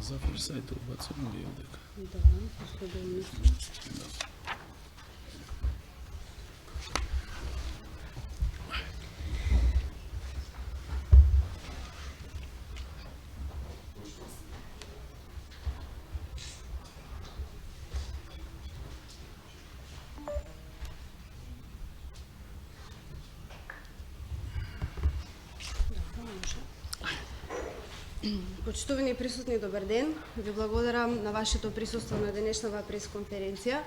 Зафир сајта убацуваме и овдека. Да, последовно. Почитувани присутни, добар ден. Ви благодарам на вашето присуство на денешнава пресконференција.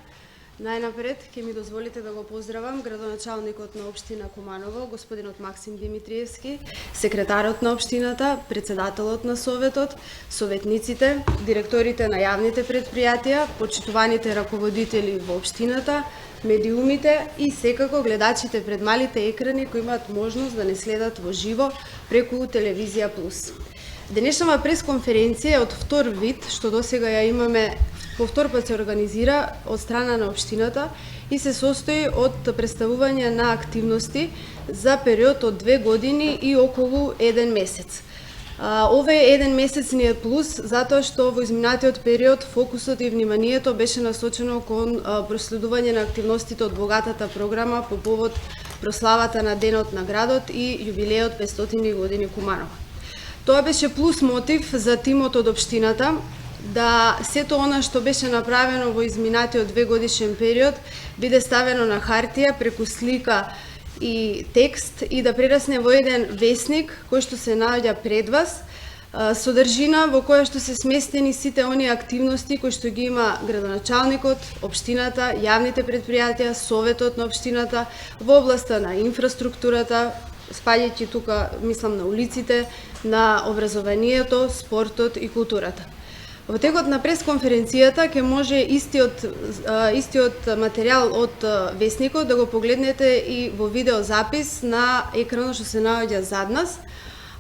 Најнапред ќе ми дозволите да го поздравам градоначалникот на општина Куманово, господинот Максим Димитриевски, секретарот на општината, председателот на советот, советниците, директорите на јавните предпријатија, почитуваните раководители во општината, медиумите и секако гледачите пред малите екрани кои имаат можност да не следат во живо преку Телевизија Плюс. Денешнава пресконференција е од втор вид, што досега ја имаме, по втор пат се организира од страна на општината и се состои од представување на активности за период од 2 години и околу 1 месец. Овој 1 месец ни е плюс, затоа што во изминатиот период фокусот и вниманието беше насочено кон проследување на активностите од богатата програма по повод прославата на Денот на градот и јубилеот 500 години Куманово. Тоа беше плюс мотив за тимот од општината да сето она што беше направено во изминатиот 2 годишен период биде ставено на хартија преку слика и текст и да прерасне во еден весник кој што се наоѓа пред вас, содржина во која што се сместени сите оние активности кои што ги има градоначалникот, општината, јавните предпријатија, советот на општината во областа на инфраструктурата, спаѓајќи тука, мислам, на улиците, на образованието, спортот и културата. Во текот на пресконференцијата ќе може истиот материјал од весникот да го погледнете и во видеозапис на екранот што се наоѓа зад нас.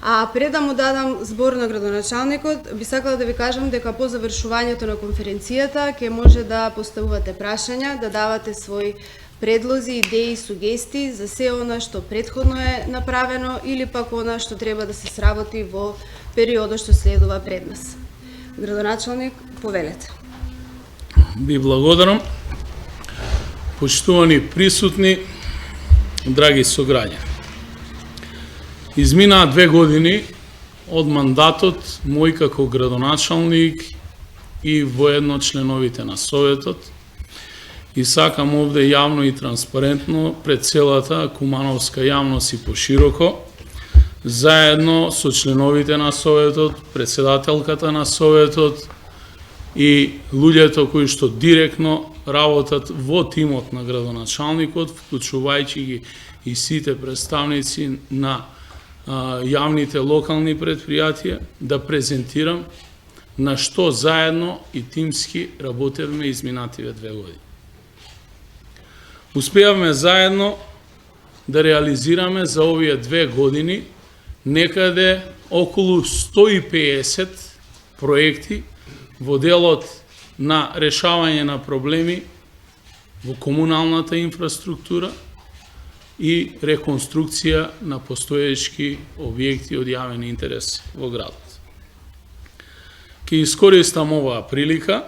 А пред да му дадам збор на градоначалникот, би сакала да ви кажам дека по завршувањето на конференцијата ќе може да поставувате прашања, да давате своји предлози, идеи, сугестии за се она што претходно е направено или пак она што треба да се сработи во периодот што следува пред нас. Градоначалник, повелете. Ви благодарам. Почитувани присутни, драги сограѓани. Изминаа 2 години од мандатот мој како градоначалник и воедно членовите на советот и сакам овде јавно и транспарентно пред целата кумановска јавност и пошироко, заедно со членовите на советот, председателката на советот и луѓето кои што директно работат во тимот на градоначалникот, вклучувајќи ги и сите представници на јавните локални предпријатија, да презентирам на што заедно и тимски работевме изминативе 2 години. Успеавме заедно да реализираме за овие 2 години некаде околу 150 проекти во делот на решавање на проблеми во комуналната инфраструктура и реконструкција на постоечки објекти од јавен интерес во градот. Ќе искористам оваа прилика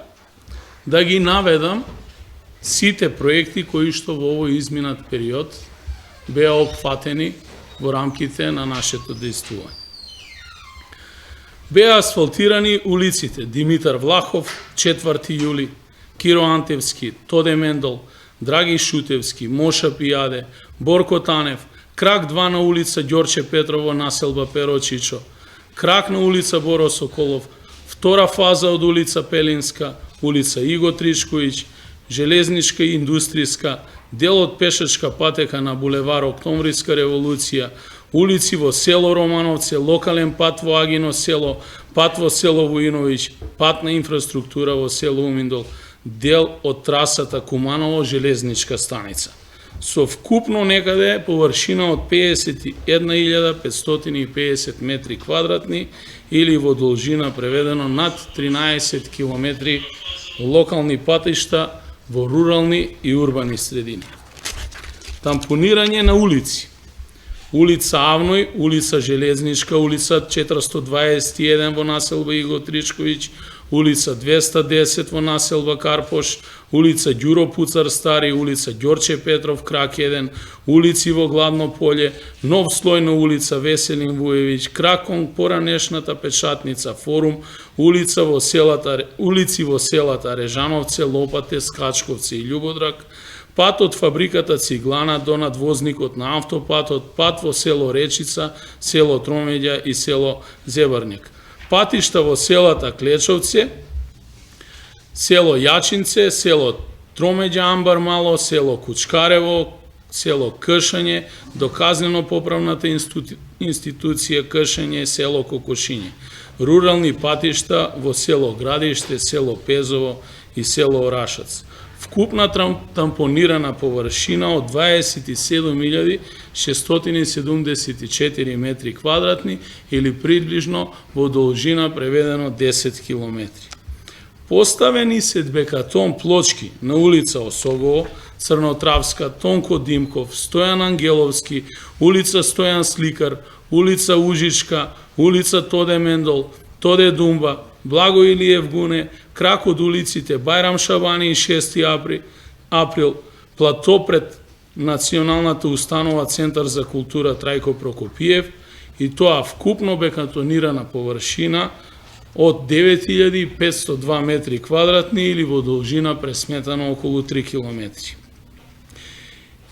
да ги наведам сите проекти кои што во овој изминат период беа опфатени во рамките на нашето дејствување. Беа асфалтирани улиците Димитар Влахов, 4 јули, Киро Антевски, Тоде Мендол, Драги Шутевски, Моша Пијаде, Борко Танев, крак 2 на улица Ѓорче Петрово, населба Перочичо, крак на улица Боро Соколов, втора фаза од улица Пелинска, улица Иго Тричковиќ, железничка и индустријска, дел од пешачка патека на булевар Октомвриска револуција, улици во село Романовце, локален пат во Агино село, пат во село Вуиновиќ, патна инфраструктура во село Уминдол, дел од трасата Куманово железничка станица. Со вкупно некаде површина од 51.550 метри квадратни или во должина преведено над 13 километри локални патишта во рурални и урбани средини. Тампонирање на улици улица Авној, улица Железничка, улица 421 во населба Иго Тричковиќ, улица 210 во населба Карпош, улица Ѓуро Пуцар Стари, улица Ѓорче Петров, крак 1, улици во Гладно поле, нов слој на улица Веселин Вуевиќ, крак кон поранешната печатница Форум, улици во селата Режановце, Лопате, Скачковци и Љубодрак, пат од фабриката Циглана до надвозникот на автопатот, пат во село Речица, село Тромеѓа и село Зебарник. Патишта во селата Клечовце, село Јачинце, село Тромеѓа Амбар Мало, село Кучкарево, село Кшање, до казнено-поправната институција Кшање, село Кокошиње. Рурални патишта во село Градиште, село Пезово и село Орашац. Вкупна тампонирана површина од 27.674 метри квадратни или приближно во должина преведено 10 километри. Поставени се бекатон плочки на улица Осогово, Црнотравска, Тонко Димков, Стојан Ангеловски, улица Стојан Сликар, улица Ужичка, улица Тоде Мендол, Тоде Думба, Благо Илиев Гуне, крак од улиците Бајрам Шабани и 6 април, плато пред Националната установа Центар за култура Трајко Прокопиев, и тоа вкупно бекатонирана површина од 9502 метри квадратни или во должина пресметано околу 3 километри.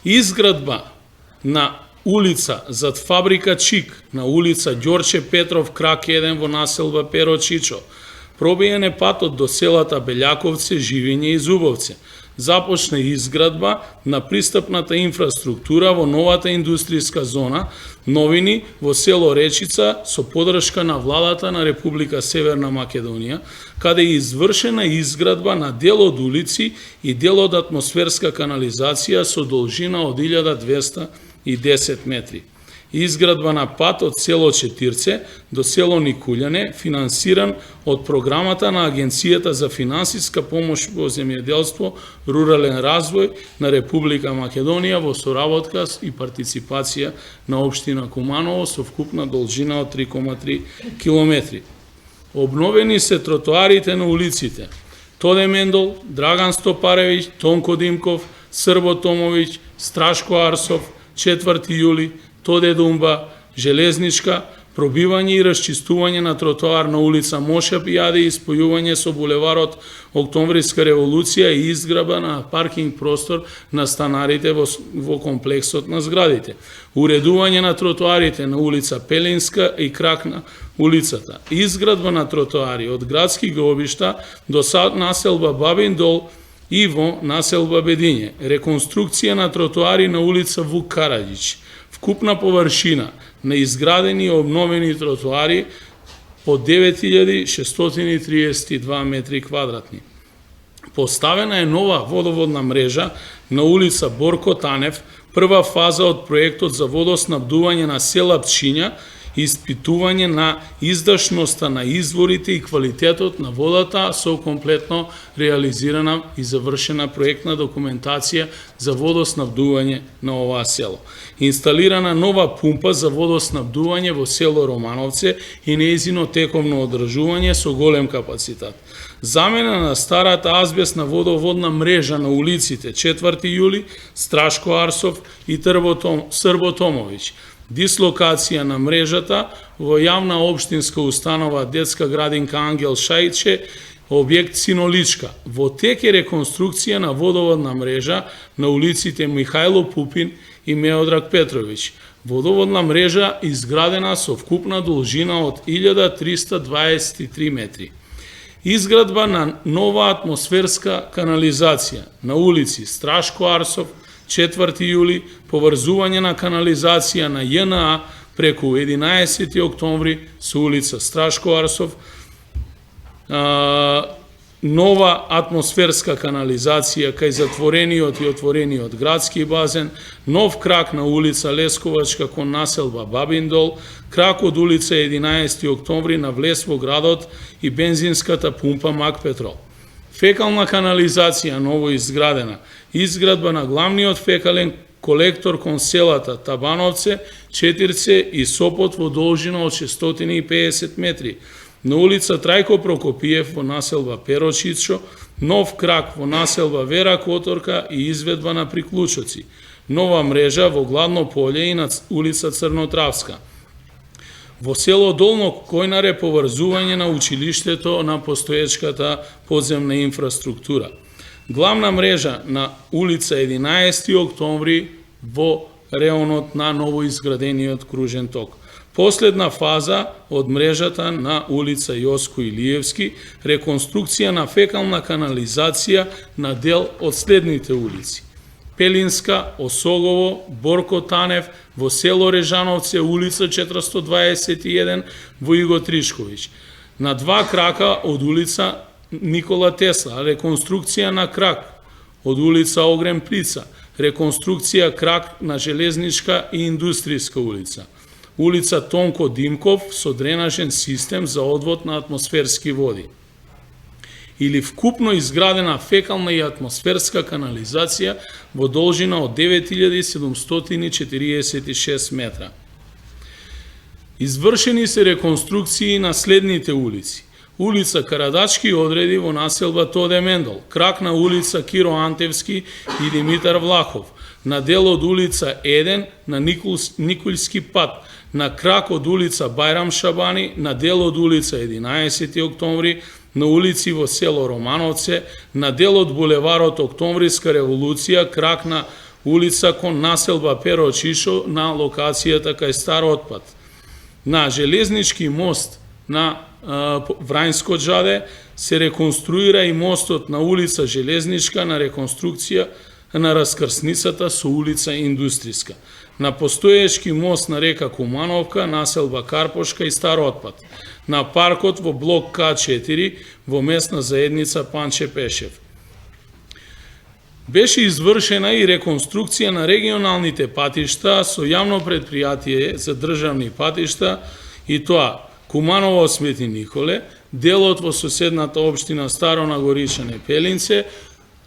Изградба на улица зад фабрика Чик, на улица Ѓорче Петров, крак 1 во населба Перо Чичо, пробиен е патот до селата Белјаковце, Живиње и Зубовце. Започна изградба на пристапната инфраструктура во новата индустријска зона Новини во село Речица со подршка на владата на Република Северна Македонија, каде е извршена изградба на дел од улици и дел од атмосферска канализација со должина од 1210 метри. Изградба на пат од село Четирце до село Никулјане, финансиран од програмата на Агенцијата за финансиска помош во земјоделство, рурален развој на Република Македонија во соработка и партиципација на општина Куманово со вкупна должина од 3,3 километри. Обновени се тротоарите на улиците Тоде Мендол, Драган Стопаревиќ, Тонко Димков, Србо Томовиќ, Страшко Арсов, 4 јули, Тоде Думба, Железничка, пробивање и расчистување на тротоар на улица Моша Пијаде и спојување со булеварот Октомвриска револуција и изградба на паркинг простор на станарите во комплексот на зградите. Уредување на тротоарите на улица Пелинска и крак на улицата. Изградба на тротоари од градски гробишта до населба Бабин Дол и во населба Бедиње. Реконструкција на тротоари на улица Вук Караѓич. Вкупна површина на изградени и обновени тротоари по 9632 метри квадратни. Поставена е нова водоводна мрежа на улица Борко Танев, прва фаза од проектот за водоснабдување на села Пчиња и испитување на издашноста на изворите и квалитетот на водата со комплетно реализирана и завршена проектна документација за водоснабдување на оваа село. Инсталирана нова пумпа за водоснабдување во село Романовце и нејзино тековно одржување со голем капацитет. Замена на старата азбестна водоводна мрежа на улиците 4 јули, Страшко Арсов и Србо Томовиќ. Дислокација на мрежата во јавна општинска установа детска градинка Ангел Шајче, објект Синоличка. Во тек е реконструкција на водоводна мрежа на улиците Михајло Пупин и Меодраг Петровиќ. Водоводна мрежа изградена со вкупна должина од 1323 метри. Изградба на нова атмосферска канализација на улици Страшко Арсов, 4 јули, поврзување на канализација на ЈНА преку 11 октомври со улица Страшко Арсов, нова атмосферска канализација кај затворениот и отворениот градски базен, нов крак на улица Лесковачка кон населба Бабиндол, крак од улица 11 октомври на влез во градот и бензинската пумпа Мак Петрол. Фекална канализација ново изградена, изградба на главниот фекален колектор кон селата Табановце, Четирце и Сопот во должина од 650 метри, на улица Трајко Прокопиев во населба Перочичо, нов крак во населба Вера Которка и изведба на приклучоци, нова мрежа во Гладно поле и на улица Црнотравска. Во село Долно Којнаре поврзување на училиштето на постоечката подземна инфраструктура. Главна мрежа на улица 11 октомври во реонот на новоизградениот кружен ток. Последна фаза од мрежата на улица Јоско Илиевски, реконструкција на фекална канализација на дел од следните улици: Пелинска, Осогово, Борко Танев, во село Режановце, улица 421, во Иго Тришковиќ. На два крака од улица Никола Тесла, реконструкција на крак од улица Огрен Плица, реконструкција крак на Железничка и Индустријска улица, улица Тонко Димков со дренажен систем за одвод на атмосферски води, или вкупно изградена фекална и атмосферска канализација во должина од 9746 метра. Извршени се реконструкции на следните улици: улица Карадачки одреди во населба Тоде Мендол, крак на улица Киро Антевски и Димитар Влахов, на дел од улица 1 на Николски пат, на крак од улица Бајрам Шабани, на дел од улица 11 октомври, на улици во село Романовце, на дел од булеварот Октомвриска револуција, крак на улица кон населба Перо Чишо на локацијата кај Стар Отпад. На железнички мост на Врајнско џаде се реконструира и мостот на улица Железничка на реконструкција на раскрсницата со улица Индустријска. На постоечки мост на река Кумановка, населба Карпошка и Стар Отпад. На паркот во блок К4 во местна заедница Панче Пешев. Беше извршена и реконструкција на регионалните патишта со јавно предпријатие за државни патишта, и тоа Куманово Свети Николе, делот во соседната општина Старо Нагоричане Пелинце,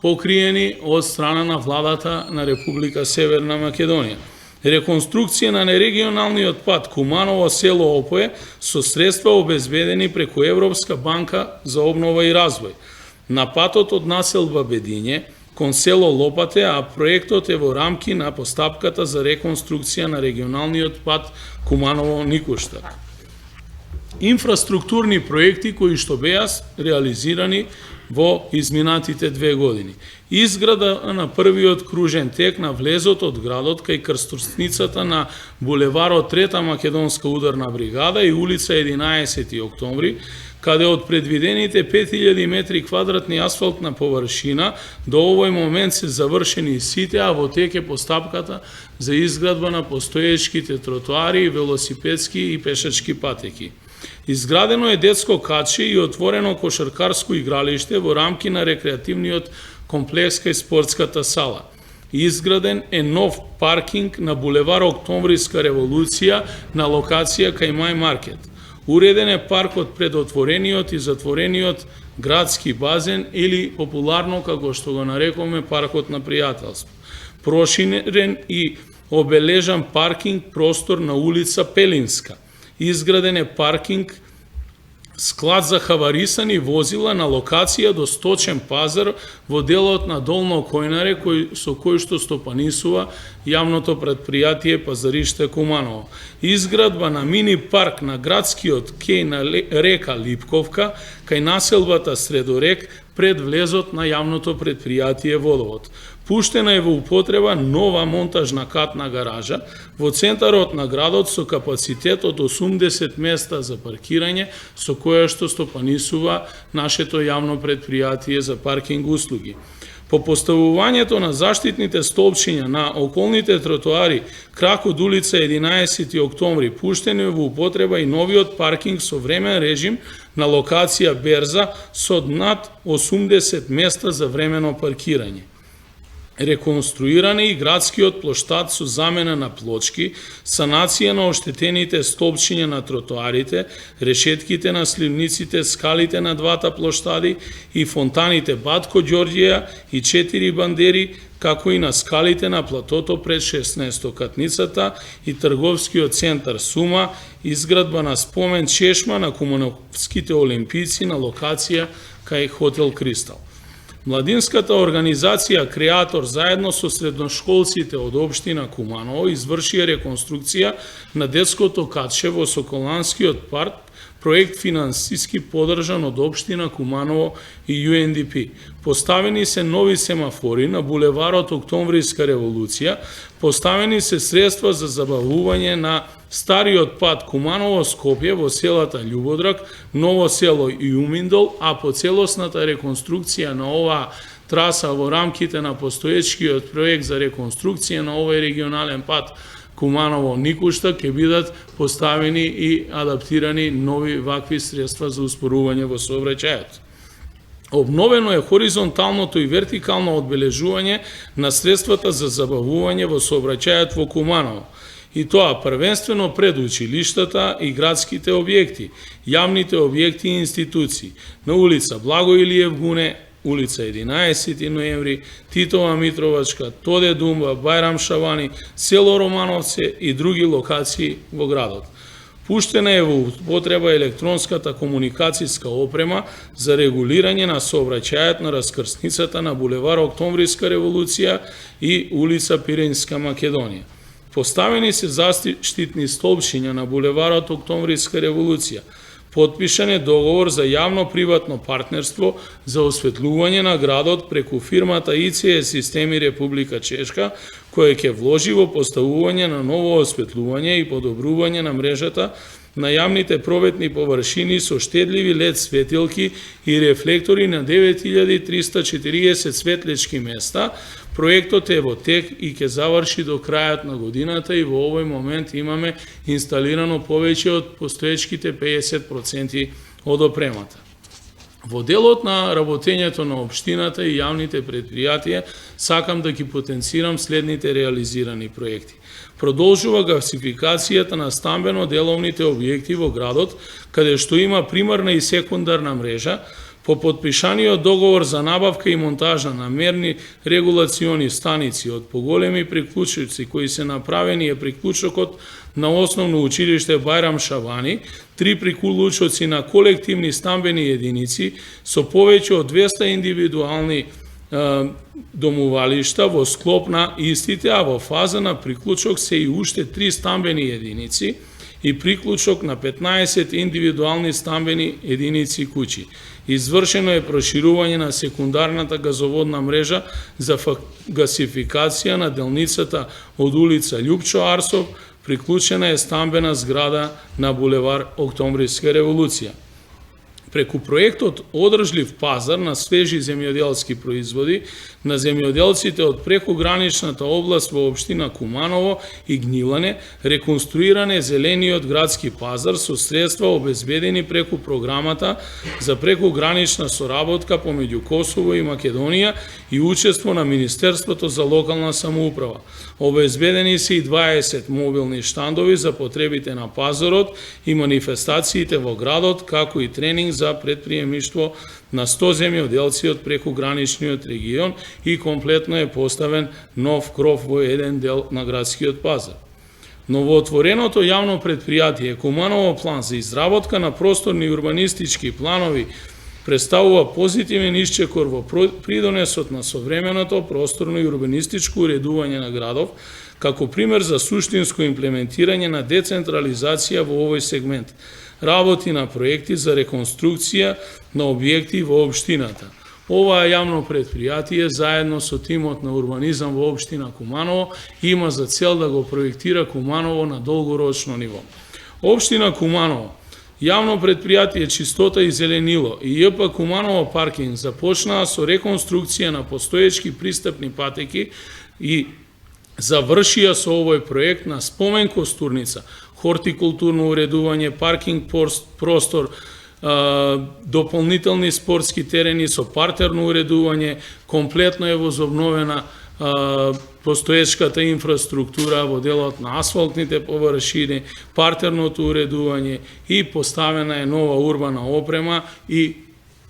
покриени од страна на владата на Република Северна Македонија. Реконструкција на нерегионалниот пат Куманово село Опое со средства обезбедени преку Европска банка за обнова и развој. На патот од населба Бедиње кон село Лопате, а проектот е во рамки на постапката за реконструкција на регионалниот пат Куманово-Никуштак. Инфраструктурни проекти кои што беа реализирани во изминатите 2 години. Изграда на првиот кружен тек на влезот од градот кај крстосницата на булеварот Трета македонска ударна бригада и улица 11 октомври, каде од предвидените 5000 метри квадратни асфалтна површина до овој момент се завршени сите, а во тек е постапката за изградба на постоечките тротоари, велосипедски и пешачки патеки. Изградено е детско каче и отворено кошаркарско игралиште во рамки на рекреативниот комплекс кај спортската сала. Изграден е нов паркинг на булевар Октомвриска револуција на локација кај Мај Маркет. Уреден е паркот пред отворениот и затворениот градски базен, или популарно како што го нарекуваме паркот на пријателство. Проширен и обележан паркинг простор на улица Пелинска. Изграден е паркинг, склад за хаварисани возила на локација до сточен пазар во делот на Долно Којнаре, со кој што стопанисува јавното предпријатие Пазариште Куманово. Изградба на мини парк на градскиот кеј на река Липковка, кај населбата Средорек, пред влезот на јавното предпријатие Водовод. Пуштена е во употреба нова монтажна катна гаража во центарот на градот со капацитет од 80 места за паркирање, со која што стопанисува нашето јавно предпријатие за паркинг услуги. По поставувањето на заштитните столбчиња на околните тротоари, крак од улица 11 октомври, пуштен е во употреба и новиот паркинг со времен режим на локација Берза со над 80 места за времено паркирање. Реконструиран е и градскиот плоштад со замена на плочки, санација на оштетените столбчиња на тротоарите, решетките на сливниците, скалите на двата плоштади и фонтаните Батко Ѓорѓија и 4 бандери, како и на скалите на платото пред 16-катницата и трговскиот центар Сума, изградба на спомен чешма на кумановските олимпици на локација кај Хотел Кристал. Младинската организација Креатор заедно со средношколците од општина Куманово извршија реконструкција на детското катче во Соколанскиот парк, проект финансиски подржан од општина Куманово и UNDP. Поставени се нови семафори на булеварот Октомвриска револуција, поставени се средства за забавување на стариот пат Куманово-Скопје во селата Љубодрак, Ново село и Уминдол, а по целосната реконструкција на оваа траса во рамките на постоечкиот проект за реконструкција на овој регионален пат Куманово-Никушта ќе бидат поставени и адаптирани нови вакви средства за успорување во сообраќајот. Обновено е хоризонталното и вертикално одбележување на средствата за забавување во сообраќајот во Куманово, и тоа првенствено пред училиштата и градските објекти, јавните објекти и институции, на улица Благо Илиев Гуне, улица 11 ноември, Титова Митровачка, Тоде Думба, Бајрам Шавани, село Романовце и други локации во градот. Пуштена е во употреба електронската комуникацијска опрема за регулирање на сообраќајот на раскрсницата на булевар Октомвриска револуција и улица Пиринска Македонија. Поставени се заштитни столбчиња на булеварот Октомвриска револуција. Потпишан е договор за јавно-приватно партнерство за осветлување на градот преку фирмата ICE Системи Република Чешка, која ќе вложи во поставување на ново осветлување и подобрување на мрежата на јавните проветни површини со штедливи LED светилки и рефлектори на 9340 светлечки места. Проектот е во тек и ќе заврши до крајот на годината и во овој момент имаме инсталирано повеќе од постоечките 50% од опремата. Во делот на работењето на општината и јавните предпријатија сакам да ги потенцирам следните реализирани проекти. Продолжува гасификацијата на стамбено-деловните објекти во градот, каде што има примарна и секундарна мрежа. По подпишаниот договор за набавка и монтажа на мерни регулациони станици од поголеми приклучоци кои се направени е приклучокот на основно училиште Бајрам Шавани, 3 приклучоци на колективни стамбени единици со повеќе од 200 индивидуални домувалишта во склоп на истите, а во фаза на приклучок се и уште 3 стамбени единици и приклучок на 15 индивидуални стамбени единици куќи. Извршено е проширување на секундарната газоводна мрежа за гасификација на делницата од улица Љупчо Арсов, приклучена е стамбена зграда на булевар Октомвриска револуција. Преку проектот Одржлив пазар на свежи земјоделски производи на земјоделците од прекограничната област во општина Куманово и Гнилане, реконструиран е зелениот градски пазар со средства обезбедени преку програмата за прекогранична соработка помеѓу Косово и Македонија и учество на Министерството за локална самоуправа. Обезбедени се и 20 мобилни штандови за потребите на пазарот и манифестациите во градот, како и тренинг за предприемништво на 100 земјоделци од прекограничниот регион и комплетно е поставен нов кров во еден дел на градскиот пазар. Новоотвореното јавно предпријатие Куманово план за изработка на просторни урбанистички планови представува позитивен исчекор во придонесот на современото просторно и урбанистичко уредување на градов, како пример за суштинско имплементирање на децентрализација во овој сегмент, работи на проекти за реконструкција на објекти во општината. Ова јавно предпријатие заедно со тимот на урбанизам во општина Куманово има за цел да го проектира Куманово на долгорочно ниво. Општина Куманово, јавно предпријатие Чистота и зеленило и ЈП Куманово паркинг започнаа со реконструкција на постоечки пристапни патеки и завршија со овој проект на спомен костурница, хортикултурно уредување, паркинг простор, дополнителни спортски терени со партерно уредување, комплетно е возобновена постоечката инфраструктура во делот на асфалтните површини, партерното уредување и поставена е нова урбана опрема и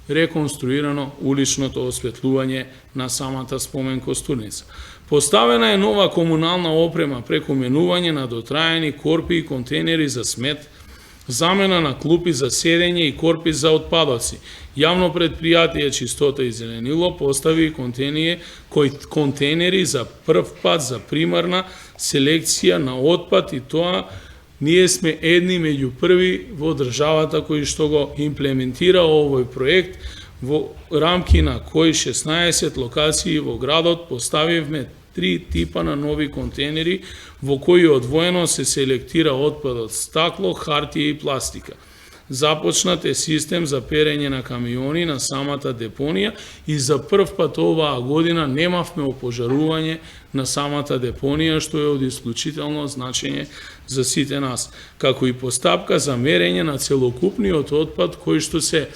реконструирано уличното осветлување на самата спомен костурница. Поставена е нова комунална опрема преку менување на дотраени корпи и контейнери за смет, замена на клупи за седење и корпи за отпадоци. Јавно предпријатие Чистота и зеленило постави контейнери за прв пат за примарна селекција на отпад и тоа ние сме едни меѓу први во државата кои што го имплементира овој проект, во рамки на кои 16 локации во градот поставивме 3 типа на нови контейнери во кои одвоено се селектира отпадот стакло, хартија и пластика. Започнат е систем за перење на камиони на самата депонија и за прв пат оваа година немавме опожарување на самата депонија, што е од исклучително значење за сите нас, како и постапка за мерење на целокупниот отпад кој што се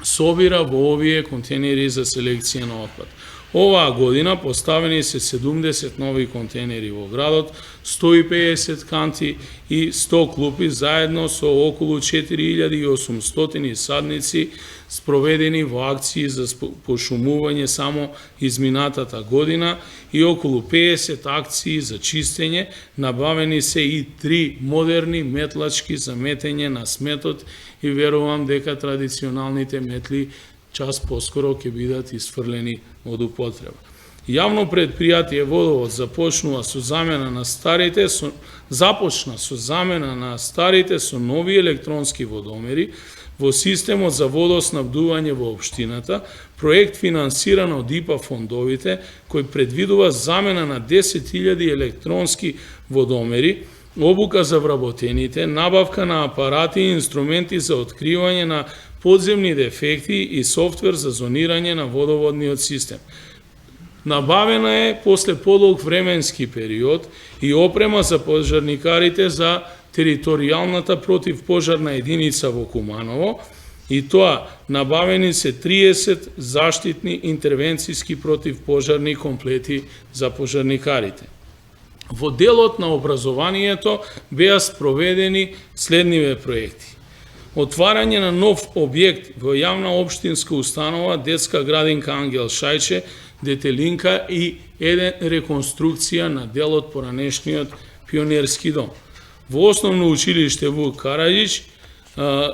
собира во овие контейнери за селекција на отпад. Оваа година поставени се 70 нови контейнери во градот, 150 канти и 100 клупи заедно со околу 4800 садници спроведени во акции за пошумување само изминатата година и околу 50 акции за чистење, набавени се и 3 модерни метлачки за метење на сметот и верувам дека традиционалните метли час поскоро ќе бидат isfрлени од употреба. Јавно предпријатие Водовод започна со замена на старите со нови електронски водомери во системот за водоснабдување во општината, проект финансиран од ИПА фондовите, кој предвидува замена на 10.000 електронски водомери, обука за вработените, набавка на апарати и инструменти за откривање на подземни дефекти и софтвер за зонирање на водоводниот систем. Набавена е после подолг временски период и опрема за пожарникарите за територијалната противпожарна единица во Куманово, и тоа набавени се 30 заштитни интервенцијски противпожарни комплети за пожарникарите. Во делот на образованието беа спроведени следниве проекти: отварање на нов објект во јавна општинска установа детска градинка Ангел Шајче, Детелинка и реконструкција на делот поранешниот пионерски дом. Во основно училиште Вук Караѓич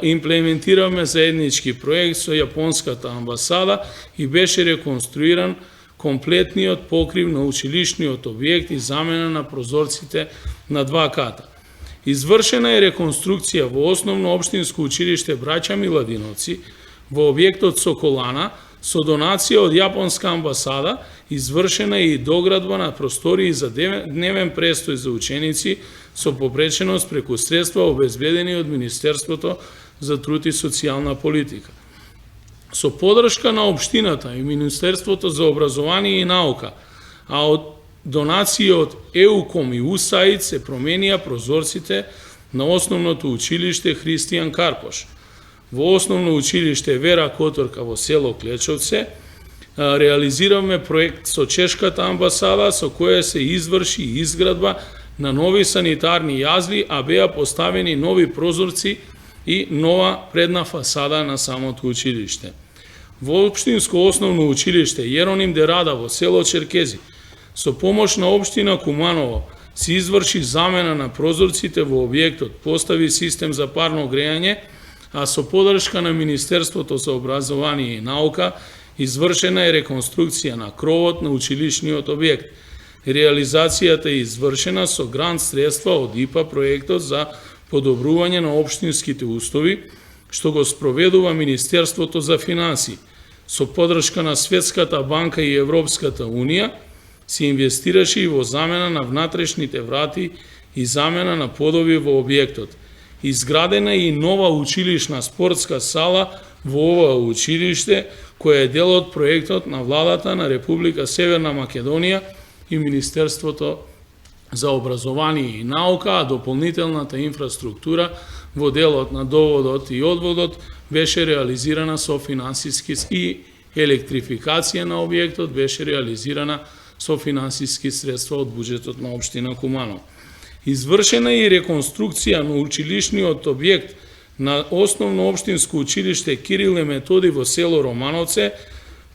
имплементираме заеднички проект со јапонската амбасада и беше реконструиран комплетниот покрив на училишниот објект и замена на прозорците на 2 ката. Извршена е реконструкција во основно општинско училиште Браќа Миладиновци, во објектот Соколана, со донација од јапонска амбасада, извршена е и доградба на простории за дневен престој за ученици со попреченост преку средства обезбедени од Министерството за труд и социјална политика. Со подршка на општината и Министерството за образование и наука, а од донација од ЕУКОМ и УСАИД се променија прозорците на основното училиште Христијан Карпош. Во основно училиште Вера Которка во село Клечовце реализираме проект со чешката амбасада со која се изврши изградба на нови санитарни јазли, а беа поставени нови прозорци и нова предна фасада на самото училиште. Во општинско основно училиште Јероним Дерада во село Черкези со помош на општина Куманово се изврши замена на прозорците во објектот, постави систем за парно грејање, а со подршка на Министерството за образование и наука извршена е реконструкција на кровот на училишниот објект. Реализацијата е извршена со грант средства од ИПА проектот за подобрување на општинските устови, што го спроведува Министерството за финансии. Со подршка на Светската банка и Европската унија се инвестираше и во замена на внатрешните врати и замена на подови во објектот. Изградена е и нова училишна спортска сала во ова училиште, која е дел од проектот на владата на Република Северна Македонија и Министерството за образование и наука, а дополнителната инфраструктура во делот на доводот и одводот беше реализирана со финансиски и електрификација на објектот беше реализирана со финансиски средства од буџетот на општина Куманово. Извршена е и реконструкција на училишниот објект на основно општинско училиште Кирил и Методи во село Романовце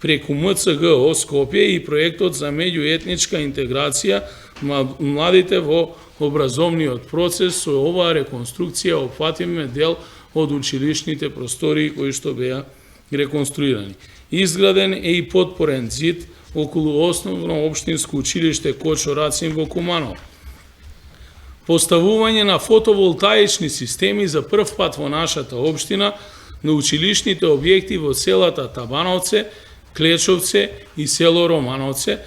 преку МЦГО Скопје и проектот за меѓуетничка интеграција младите во образовниот процес. Со оваа реконструкција опфатиме дел од училишните простории кои што беа реконструирани. Изграден е и подпорен зид околу основно општинско училиште Кочо Рацин во Куманово. Поставување на фотоволтаични системи за прв пат во нашата општина на училишните објекти во селата Табановце, Клечовце и село Романовце.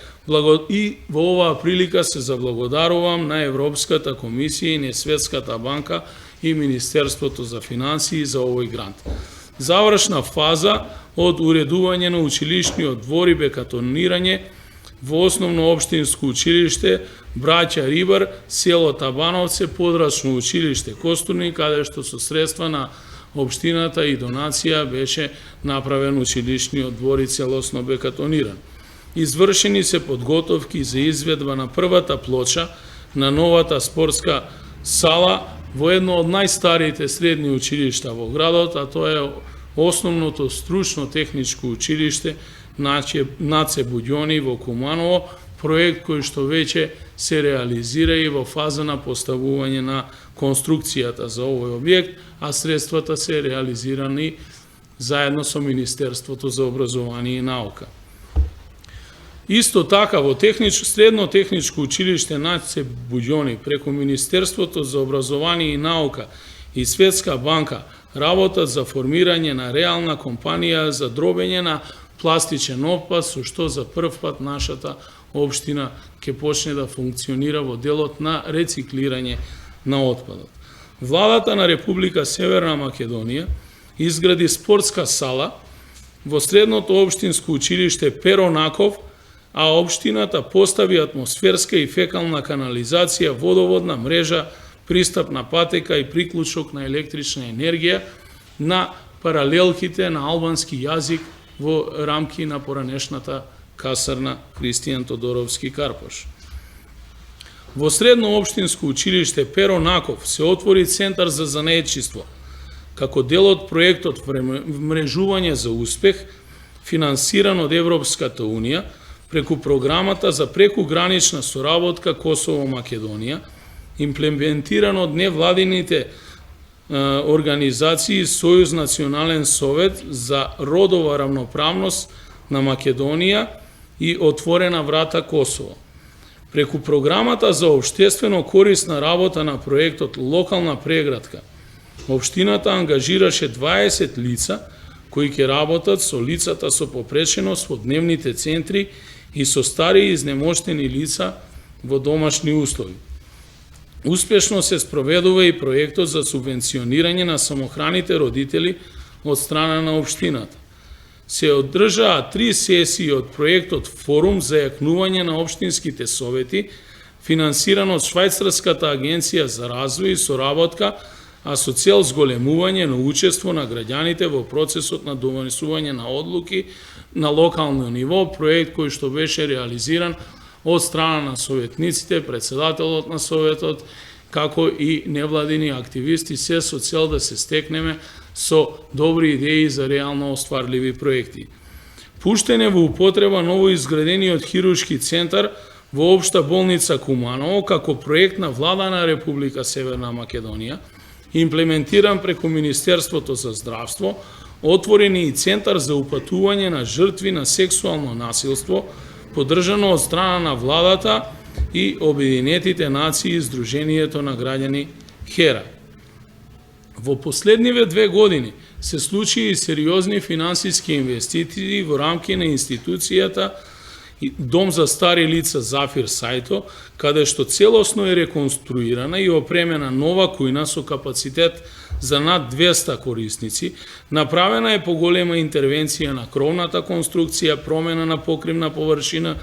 И во оваа прилика се заблагодарувам на Европската комисија и на Светската банка и Министерството за финансии за овој грант. Завршна фаза од уредување на училишниот двор и бетонирање во основно општинско училиште Браќа Рибар, село Табановце, подрачно училиште Костурни, каде што со средства на општината и донација беше направен училишниот двор и целосно бетониран. Извршени се подготовки за изведба на првата плоча на новата спортска сала во едно од најстарите средни училишта во градот, а тоа е основното стручно техничко училиште Наце Буѓони во Куманово, проект кој што веќе се реализира и во фаза на поставување на конструкцијата за овој објект, а средствата се реализирани заедно со Министерството за образование и наука. Исто така, во средно техничко училиште Наце Буѓони преку Министерството за образование и наука и Светска банка работат за формирање на реална компанија за дробење на пластичен отпад, со што за прв пат нашата општина ќе почне да функционира во делот на рециклирање на отпадот. Владата на Република Северна Македонија изгради спортска сала во средното општинско училиште Перо Наков, а општината постави атмосферска и фекална канализација, водоводна мрежа, пристапна патека и приклучок на електрична енергија на паралелките на албански јазик во рамки на поранешната касарна Кристијан Тодоровски Карпош. Во средно општинско училиште Перо Наков се отвори центар за занаетчиство, како дел од проектот Вмрежување за успех, финансиран од Европската Унија, преку програмата за прекугранична соработка Косово-Македонија, имплементиран од невладините организации Сојуз Национален совет за родова равноправност на Македонија и Отворена врата Косово. Преку програмата за општествено корисна работа на проектот Локална преградка, општината ангажираше 20 лица кои ќе работат со лицата со попреченост во дневните центри и со стари изнемоштени лица во домашни услови. Успешно се спроведува и проектот за субвенционирање на самохраните родители од страна на општината. Се одржаа 3 сесии од проектот Форум за јакнување на општинските совети, финансиран од Швајцарската агенција за развој и соработка, а со цел зголемување на учество на граѓаните во процесот на донесување на одлуки на локално ниво, проект кој што беше реализиран од страна на советниците, председателот на советот, како и невладини активисти, се со цел да се стекнеме со добри идеи за реално остварливи проекти. Пуштен е во употреба ново изградениот хируршки центар во Општа болница Куманово како проект на Влада на Република Северна Македонија, имплементиран преку Министерството за здравство, отворен и центар за упатување на жртви на сексуално насилство, поддржано од страна на владата и Обединетите нации и Сдруженијето на граѓани ХЕРА. Во последниве 2 години се случи и сериозни финансиски инвестиции во рамки на институцијата Дом за стари лица Зафир Сајто, каде што целосно е реконструирана и опремена нова кујна со капацитет за над 200 корисници, направена е поголема интервенција на кровната конструкција, промена на покривна површина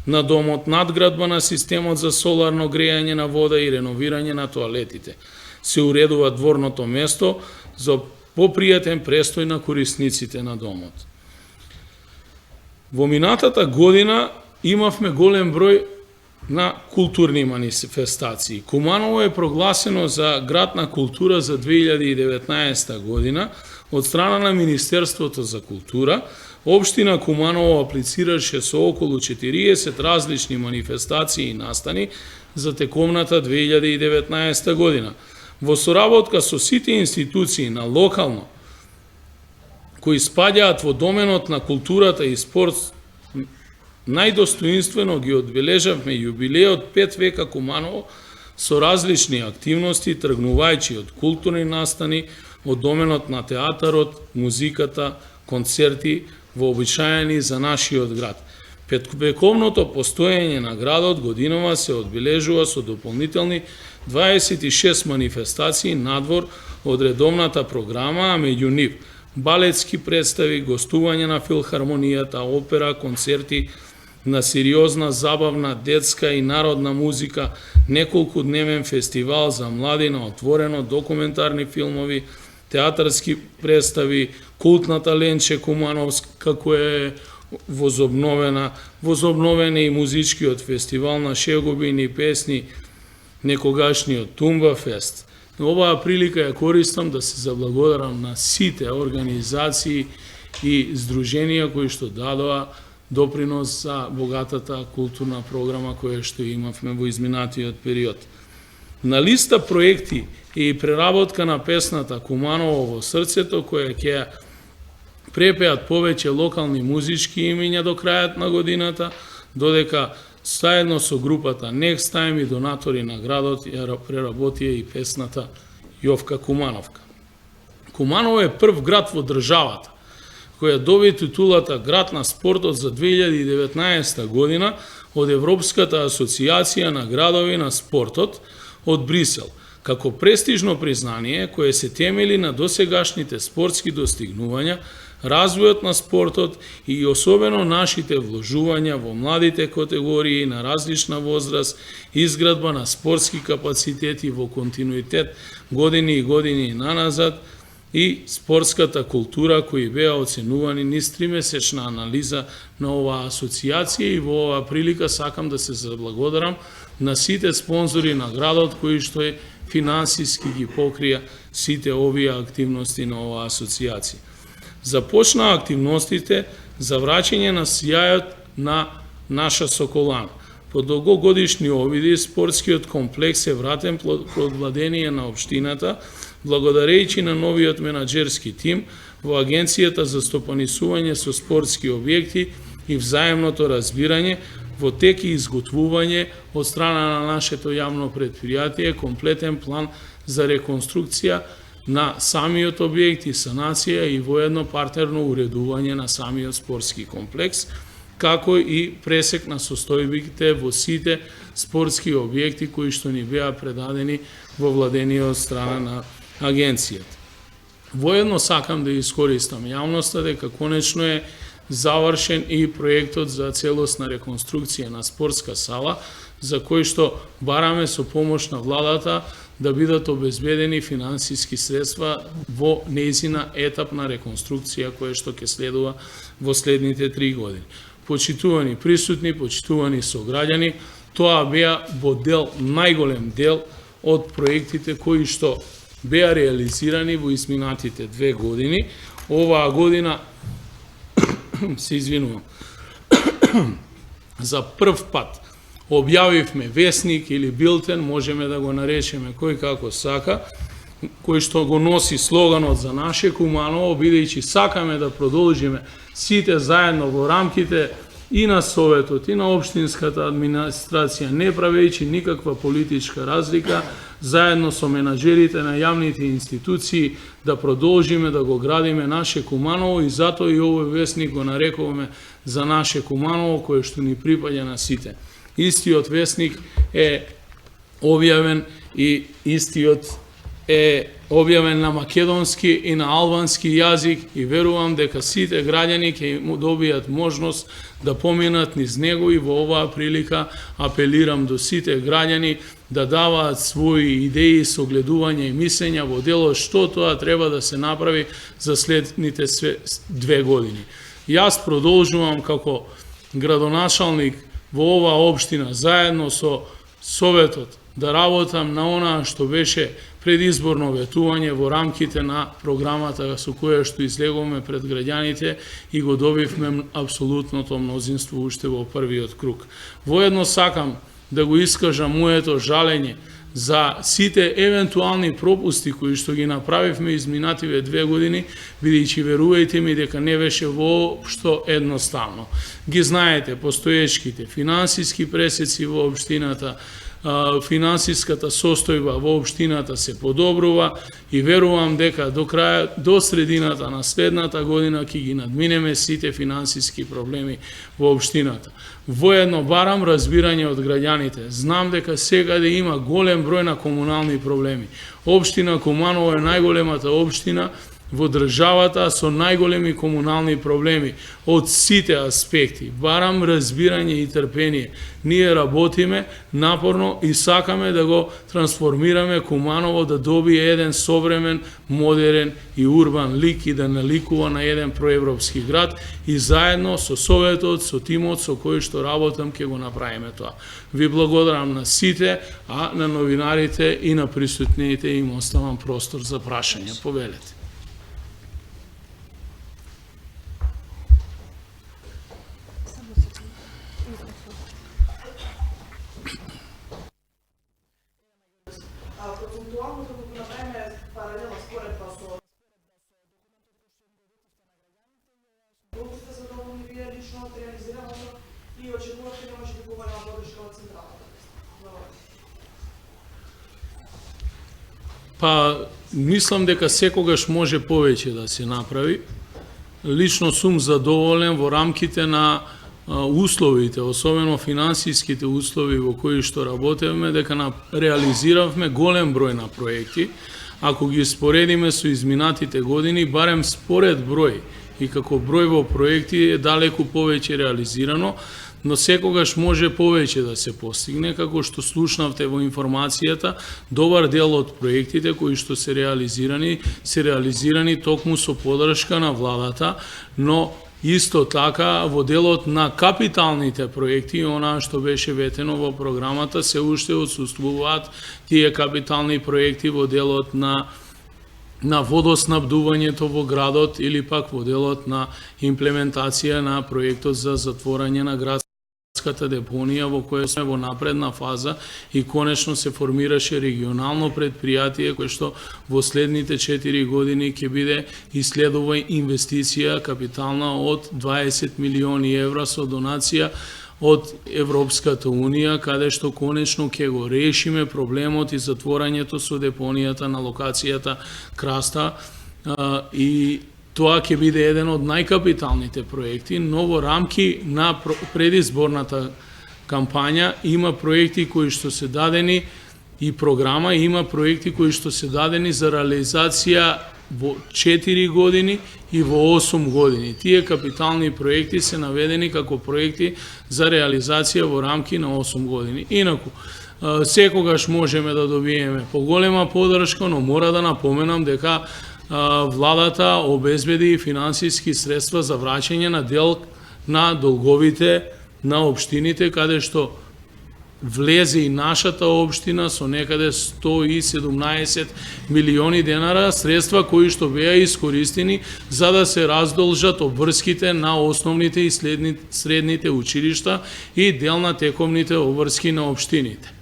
на домот, надградба на системот за соларно грејање на вода и реновирање на тоалетите. Се уредува дворното место за попријатен престој на корисниците на домот. Во минатата година имавме голем број на културни манифестации. Куманово е прогласено за град на култура за 2019 година од страна на Министерството за култура. Општина Куманово аплицираше со околу 40 различни манифестации и настани за текомната 2019 година. Во соработка со сите институции на локално кои спаѓаат во доменот на културата и спорт, најдостоинствено ги одбележавме јубилеот 5 века Куманово со различни активности, тргнувајќи од културни настани, од доменот на театарот, музиката, концерти, вообичаени за нашиот град. Петвековното постоење на градот годинава се одбележува со дополнителни 26 манифестации надвор од редовната програма, а меѓу нив балетски представи, гостување на филхармонијата, опера, концерти, на сериозна, забавна, детска и народна музика, неколку дневен фестивал за млади на отворено, документарни филмови, театарски представи, култната Ленче Кумановска која е возобновен и музичкиот фестивал на шегобини и песни, некогашниот Тумба фест. Оваа прилика ја користам да се заблагодарам на сите организации и здруженија кои што дадоа допринос за богатата културна програма која што имавме во изминатиот период. На листа проекти и преработка на песната Куманово во срцето, која ќе препеат повеќе локални музички имиња до крајот на годината, додека заедно со групата Next Time и донатори на градот ја преработија и песната Јовка Кумановка. Куманово е прв град во државата која доби титулата Град на спортот за 2019 година од Европската асоциација на градови на спортот од Брисел, како престижно признание кое се темели на досегашните спортски достигнувања, развојот на спортот и особено нашите вложувања во младите категории на различна возраст, изградба на спортски капацитети во континуитет години и години наназад и спортската култура кои беа оценувани низ 3-месечна анализа на оваа асоциација и во оваа прилика сакам да се заблагодарам на сите спонзори на градот кои што е финансиски ги покрија сите овие активности на оваа асоциација. Започнаа активностите за враќање на сјајот на наша Соколана. По долгогодишни обиди, спортскиот комплекс е вратен под владение на општината, благодарејќи на новиот менаџерски тим во Агенцијата за стопанисување со спортски објекти и взаемното разбирање, во тек и изготвување од страна на нашето јавно предпријатие комплетен план за реконструкција на самиот објект и санација и воедно партерно уредување на самиот спортски комплекс, како и пресек на состојбите во сите спортски објекти кои што ни беа предадени во владение од страна на агенцијата. Воедно сакам да искористам јавноста дека конечно е завршен и проектот за целосна реконструкција на спортска сала, за кој што бараме со помош на владата да бидат обезбедени финансиски средства во нејзина етапна реконструкција која што ќе следува во следните 3 години. Почитувани присутни, почитувани сограѓани, тоа беа во дел, најголем дел од проектите кои што беа реализирани во изминатите 2 години. Оваа година се извинувам, за прв пат објавивме весник или билтен, можеме да го наречеме кој како сака, кој што го носи слоганот за наше Куманово, бидејќи сакаме да продолжиме сите заедно во рамките и на Советот, и на општинската администрација, не правејќи никаква политичка разлика, заедно со менаџерите на јавните институции, да продолжиме да го градиме наше Куманово и затоа и овој весник го нарекуваме за наше Куманово, кое што ни припаѓа на сите. Истиот весник е објавен и истиот е објавен на македонски и на албански јазик и верувам дека сите граѓани ќе му добијат можност да поминат низ него и во оваа прилика апелирам до сите граѓани да даваат своји идеи, согледувања и мислења во дело што тоа треба да се направи за следните 2 години. Јас продолжувам како градоначалник во оваа општина заедно со Советот да работам на она што беше предизборно ветување во рамките на програмата со која што излегуваме пред граѓаните и го добивме апсолутното мнозинство уште во првиот круг. Воедно сакам да го искажам моето жалење за сите евентуални пропусти кои што ги направивме изминативе 2 години, бидејќи верувајте ми дека не беше воопшто едноставно. Ги знаете постоечките финансиски пресеци во општината, финансиската состојба во општината се подобрува и верувам дека до средината на следната година ќе ги надминеме сите финансиски проблеми во општината. Воедно барам разбирање од граѓаните. Знам дека секаде има голем број на комунални проблеми. Општина Куманово е најголемата општина во државата со најголеми комунални проблеми од сите аспекти. Барам разбирање и трпение. Ние работиме напорно и сакаме да го трансформираме Куманово да добие еден современ, модерен и урбан лик и да наликува на еден проевропски град и заедно со Советот, со тимот со кој што работам ќе го направиме тоа. Ви благодарам на сите, а на новинарите и на присутните им оставам простор за прашања. Повелете. Процентуално како го направиме паралела споредба со колку сте задоволни вие лично од реализираното и очекувате да може да поголема подршка од централата? Па, мислам дека секогаш може повеќе да се направи. Лично сум задоволен во рамките на условите, особено финансиските услови во кои што работевме, дека реализиравме голем број на проекти. Ако ги споредиме со изминатите години, барем според број и како број во проекти е далеку повеќе реализирано, но секогаш може повеќе да се постигне, како што слушнавте во информацијата, добар дел од проектите кои што се реализирани токму со подршка на владата, но исто така во делот на капиталните проекти, она што беше ветено во програмата, се уште отсуствуваат тие капитални проекти во делот на водоснабдувањето во градот или пак во делот на имплементација на проектот за затворање на градската депонија во која сме во напредна фаза и конечно се формираше регионално предпријатие кое што во следните 4 години ќе биде иследува инвестиција капитална од 20 милиони евра со донација од Европската Унија, каде што конечно ќе го решиме проблемот и затворањето со депонијата на локацијата Краста и тоа ќе биде еден од најкапиталните проекти, но во рамки на предизборната кампања има проекти кои што се дадени и програма, има проекти кои што се дадени за реализација во 4 години и во 8 години. Тие капитални проекти се наведени како проекти за реализација во рамки на 8 години. Инаку, секогаш можеме да добиеме поголема подршка, но мора да напоменам дека владата обезбеди финансиски средства за враќање на дел на долговите на општините, каде што влезе и нашата општина со некаде 117 милиони денара, средства кои што беа искористени за да се раздолжат обврските на основните и средните училишта и дел на тековните обврски на општините.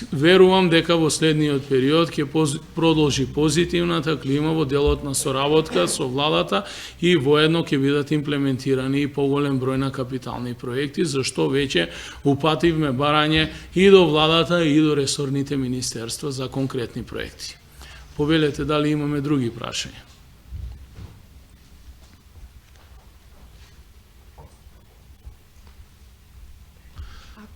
Верувам дека во следниот период ќе продолжи позитивната клима во делот на соработка со владата и воедно ќе бидат имплементирани и поголем број на капитални проекти, зашто веќе упативме барање и до владата и до ресорните министерства за конкретни проекти. Повелете дали имаме други прашања.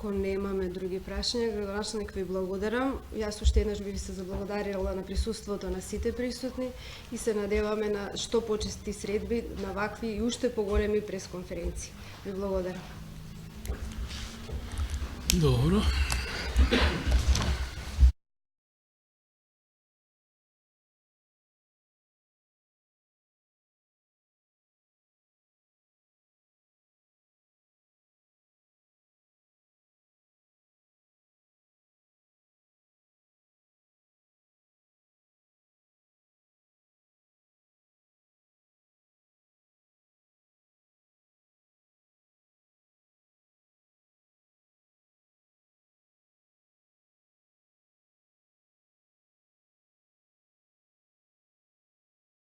Ако немаме други прашања, градоначалник ви благодарам. Јас уште еднаш би ви се заблагодарила на присуството на сите присутни и се надеваме на што почести средби на вакви и уште поголеми пресконференции. Ви благодарам. Добро.